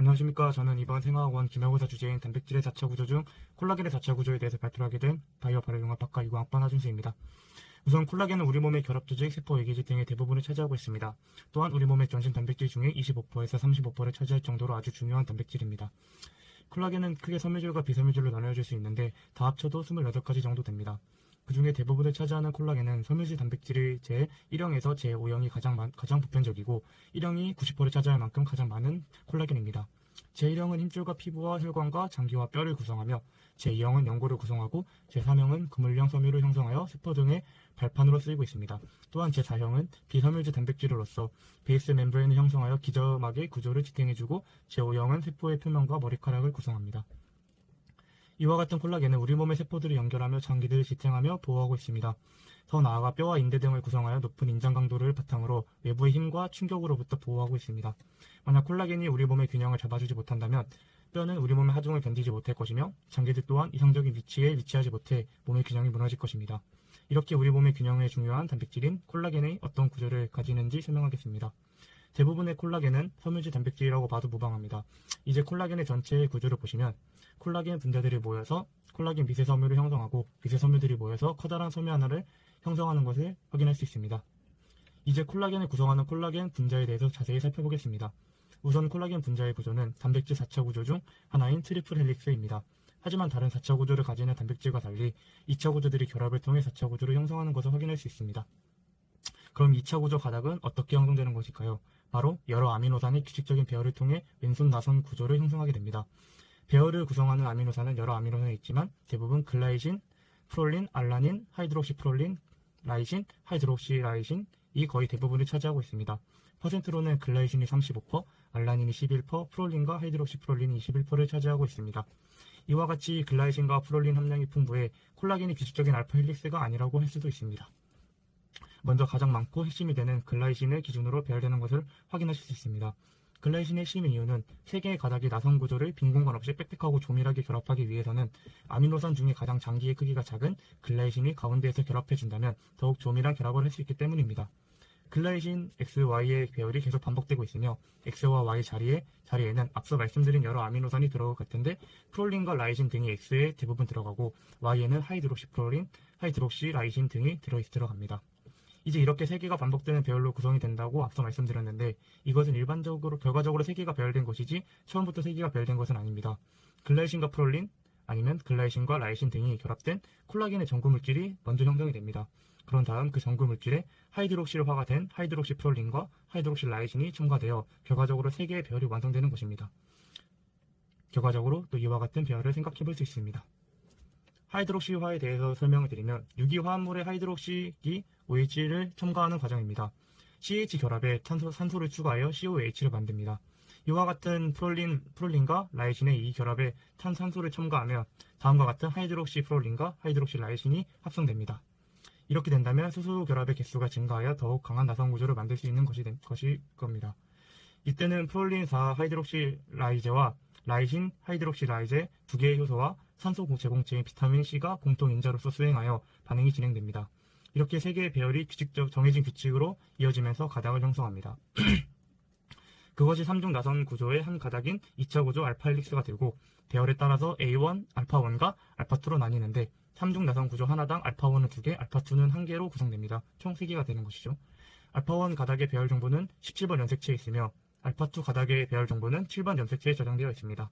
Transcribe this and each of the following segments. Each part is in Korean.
안녕하십니까. 저는 이번 생화학원 기말고사 주제인 단백질의 4차 구조 중 콜라겐의 4차 구조에 대해서 발표를 하게 된 바이오 발효융합학과 20학번 하준수입니다. 우선 콜라겐은 우리 몸의 결합 조직, 세포, 외계질 등의 대부분을 차지하고 있습니다. 또한 우리 몸의 전신 단백질 중에 25%에서 35%를 차지할 정도로 아주 중요한 단백질입니다. 콜라겐은 크게 섬유질과 비섬유질로 나누어질 수 있는데 다 합쳐도 28가지 정도 됩니다. 그 중에 대부분을 차지하는 콜라겐은 섬유질 단백질의 제1형에서 제5형이 가장 보편적이고 1형이 90%를 차지할 만큼 가장 많은 콜라겐입니다. 제1형은 힘줄과 피부와 혈관과 장기와 뼈를 구성하며 제2형은 연골을 구성하고 제3형은 그물형 섬유를 형성하여 세포 등의 발판으로 쓰이고 있습니다. 또한 제4형은 비섬유질 단백질로서 베이스 멤브레인을 형성하여 기저막의 구조를 지탱해주고 제5형은 세포의 표면과 머리카락을 구성합니다. 이와 같은 콜라겐은 우리 몸의 세포들을 연결하며 장기들을 지탱하며 보호하고 있습니다. 더 나아가 뼈와 인대 등을 구성하여 높은 인장 강도를 바탕으로 외부의 힘과 충격으로부터 보호하고 있습니다. 만약 콜라겐이 우리 몸의 균형을 잡아주지 못한다면 뼈는 우리 몸의 하중을 견디지 못할 것이며 장기들 또한 이상적인 위치에 위치하지 못해 몸의 균형이 무너질 것입니다. 이렇게 우리 몸의 균형에 중요한 단백질인 콜라겐의 어떤 구조를 가지는지 설명하겠습니다. 대부분의 콜라겐은 섬유질 단백질이라고 봐도 무방합니다. 이제 콜라겐의 전체의 구조를 보시면 콜라겐 분자들이 모여서 콜라겐 미세섬유를 형성하고 미세섬유들이 모여서 커다란 섬유 하나를 형성하는 것을 확인할 수 있습니다. 이제 콜라겐을 구성하는 콜라겐 분자에 대해서 자세히 살펴보겠습니다. 우선 콜라겐 분자의 구조는 단백질 4차 구조 중 하나인 트리플 헬릭스입니다. 하지만 다른 4차 구조를 가지는 단백질과 달리 2차 구조들이 결합을 통해 4차 구조를 형성하는 것을 확인할 수 있습니다. 그럼 2차 구조 가닥은 어떻게 형성되는 것일까요? 바로 여러 아미노산의 규칙적인 배열을 통해 왼손 나선 구조를 형성하게 됩니다. 배열을 구성하는 아미노산은 여러 아미노산이 있지만 대부분 글라이신, 프롤린, 알라닌, 하이드록시프롤린, 라이신, 하이드록시라이신이 거의 대부분을 차지하고 있습니다. 퍼센트로는 글라이신이 35%, 알라닌이 11%, 프롤린과 하이드록시프롤린이 21%를 차지하고 있습니다. 이와 같이 글라이신과 프롤린 함량이 풍부해 콜라겐이 규칙적인 알파 헬릭스가 아니라고 할 수도 있습니다. 먼저 가장 많고 핵심이 되는 글라이신을 기준으로 배열되는 것을 확인하실 수 있습니다. 글라이신의 핵심인 이유는 3개의 가닥이 나선 구조를 빈 공간 없이 빽빽하고 조밀하게 결합하기 위해서는 아미노산 중에 가장 장기의 크기가 작은 글라이신이 가운데에서 결합해준다면 더욱 조밀한 결합을 할 수 있기 때문입니다. 글라이신 XY의 배열이 계속 반복되고 있으며 X와 Y 자리에는 앞서 말씀드린 여러 아미노산이 들어갈 같은데 프롤린과 라이신 등이 X에 대부분 들어가고 Y에는 하이드록시프롤린, 하이드록시라이신 등이 들어갑니다. 이제 이렇게 3개가 반복되는 배열로 구성이 된다고 앞서 말씀드렸는데 이것은 결과적으로 3개가 배열된 것이지 처음부터 3개가 배열된 것은 아닙니다. 글라이신과 프롤린 아니면 글라이신과 라이신 등이 결합된 콜라겐의 전구물질이 먼저 형성이 됩니다. 그런 다음 그 전구물질에 하이드록실화가 된 하이드록시프롤린과 하이드록시라이신이 첨가되어 결과적으로 3개의 배열이 완성되는 것입니다. 결과적으로 또 이와 같은 배열을 생각해 볼 수 있습니다. 하이드록시화에 대해서 설명을 드리면 유기화합물의 하이드록시기 OH를 첨가하는 과정입니다. CH 결합에 산소를 추가하여 COH를 만듭니다. 이와 같은 프롤린과 라이신의 이 결합에 탄산소를 첨가하며 다음과 같은 하이드록시프롤린과 하이드록시라이신이 합성됩니다. 이렇게 된다면 수소 결합의 개수가 증가하여 더욱 강한 나선 구조를 만들 수 있는 것일 겁니다. 이때는 프롤린 4하이드록시라이제와 라이신 하이드록시라이제 2개의 효소와 산소 제공체인 비타민C가 공통 인자로서 수행하여 반응이 진행됩니다. 이렇게 3개의 배열이 정해진 규칙으로 이어지면서 가닥을 형성합니다. 그것이 3중 나선 구조의 한 가닥인 2차 구조 알파 헬릭스가 되고 배열에 따라서 A1, 알파1과 알파2로 나뉘는데 3중 나선 구조 하나당 알파1은 2개, 알파2는 1개로 구성됩니다. 총 3개가 되는 것이죠. 알파1 가닥의 배열 정보는 17번 염색체에 있으며 알파2 가닥의 배열 정보는 7번 염색체에 저장되어 있습니다.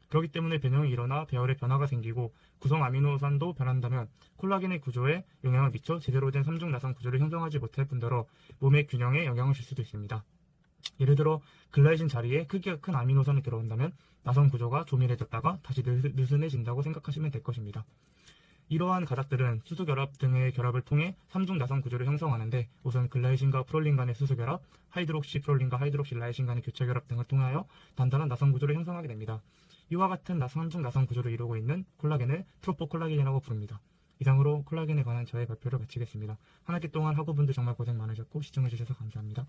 그렇기 때문에 변형이 일어나 배열에 변화가 생기고 구성 아미노산도 변한다면 콜라겐의 구조에 영향을 미쳐 제대로 된 3중 나선 구조를 형성하지 못할 뿐더러 몸의 균형에 영향을 줄 수도 있습니다. 예를 들어 글라이신 자리에 크기가 큰 아미노산이 들어온다면 나선 구조가 조밀해졌다가 다시 느슨해진다고 생각하시면 될 것입니다. 이러한 가닥들은 수소결합 등의 결합을 통해 3중 나선 구조를 형성하는데 우선 글라이신과 프롤린 간의 수소결합, 하이드록시프롤린과 하이드록시라이신 간의 교차결합 등을 통하여 단단한 나선 구조를 형성하게 됩니다. 이와 같은 3중 나선 구조를 이루고 있는 콜라겐을 트로포콜라겐이라고 부릅니다. 이상으로 콜라겐에 관한 저의 발표를 마치겠습니다. 한 학기 동안 학우분들 정말 고생 많으셨고 시청해주셔서 감사합니다.